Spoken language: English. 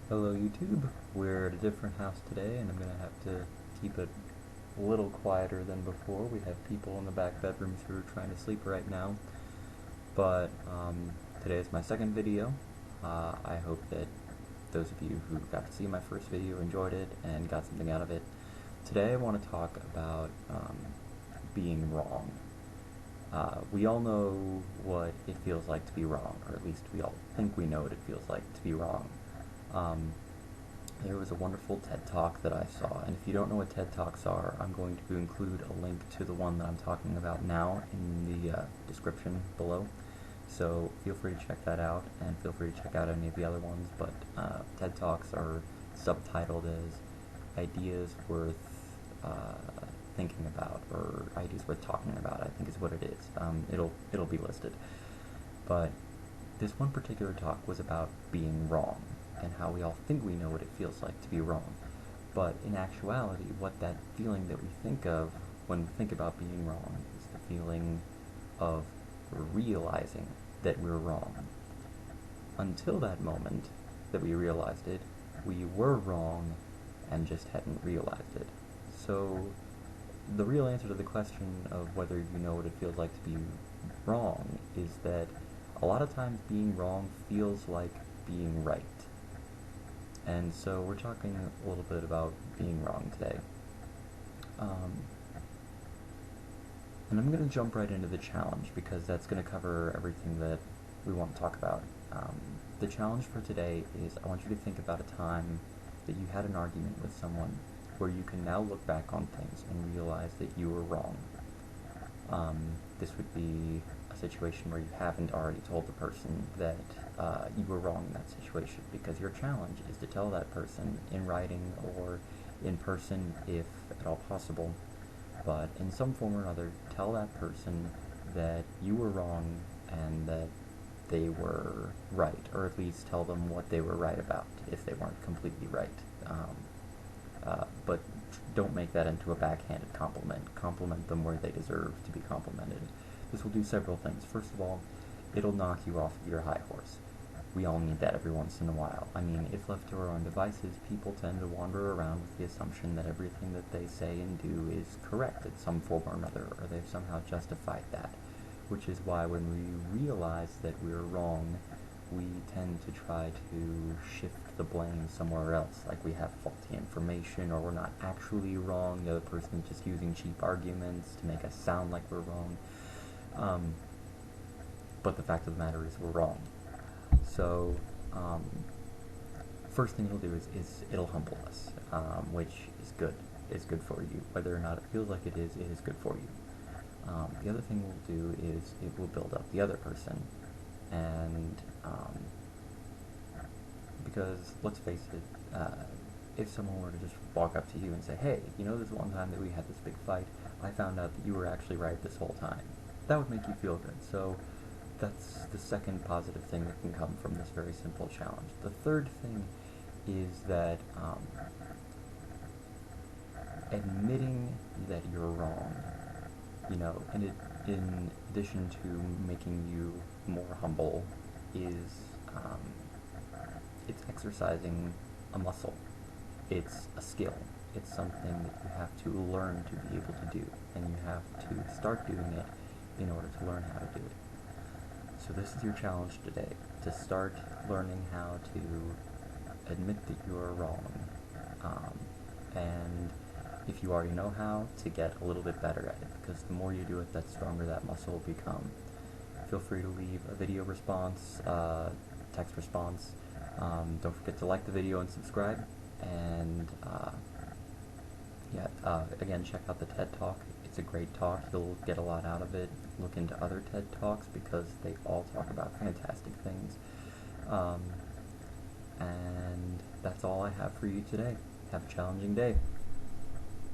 Hello YouTube, we're at a different house today and I'm going to have to keep it a little quieter than before. We have people in the back bedrooms who are trying to sleep right now, but today is my second video. I hope that those of you who got to see my first video enjoyed it and got something out of it. Today I want to talk about being wrong. We all know what it feels like to be wrong, or at least we all think we know what it feels like to be wrong. There was a wonderful TED Talk that I saw, and if you don't know what TED Talks are, I'm going to include a link to the one that I'm talking about now in the description below. So feel free to check that out, and feel free to check out any of the other ones, but TED Talks are subtitled as Ideas Worth Thinking About, or Ideas Worth Talking About, I think is what it is. It'll be listed. But this one particular talk was about being wrong, and how we all think we know what it feels like to be wrong. But in actuality, what that feeling that we think of when we think about being wrong is the feeling of realizing that we're wrong. Until that moment that we realized it, we were wrong and just hadn't realized it. So the real answer to the question of whether you know what it feels like to be wrong is that a lot of times being wrong feels like being right. And so we're talking a little bit about being wrong today. And I'm going to jump right into the challenge because that's going to cover everything that we want to talk about. The challenge for today is I want you to think about a time that you had an argument with someone where you can now look back on things and realize that you were wrong. This would be a situation where you haven't already told the person that you were wrong in that situation, because your challenge is to tell that person in writing or in person if at all possible, but in some form or another, tell that person that you were wrong and that they were right, or at least tell them what they were right about if they weren't completely right. But don't make that into a backhanded compliment. Compliment them where they deserve to be complimented. This will do several things. First of all, it'll knock you off of your high horse. We all need that every once in a while. I mean, if left to our own devices, people tend to wander around with the assumption that everything that they say and do is correct in some form or another, or they've somehow justified that. Which is why when we realize that we're wrong, we tend to try to shift the blame somewhere else, like we have faulty information, or we're not actually wrong, the other person's just using cheap arguments to make us sound like we're wrong. But the fact of the matter is we're wrong. So, first thing it'll do is it'll humble us, which is good. It's good for you. Whether or not it feels like it is good for you. The other thing we'll do is it will build up the other person, and because let's face it, if someone were to just walk up to you and say, hey, you know this one time that we had this big fight, I found out that you were actually right this whole time, that would make you feel good. So that's the second positive thing that can come from this very simple challenge. The third thing is that admitting that you're wrong, in addition to making you more humble, is it's exercising a muscle. It's a skill. It's something that you have to learn to be able to do, and you have to start doing it in order to learn how to do it. So this is your challenge today, to start learning how to admit that you are wrong, and if you already know how, to get a little bit better at it, because the more you do it, the stronger that muscle will become. Feel free to leave a video response, text response. Don't forget to like the video and subscribe, and again, check out the TED Talk. It's a great talk. You'll get a lot out of it. Look into other TED Talks because they all talk about fantastic things. And that's all I have for you today. Have a challenging day.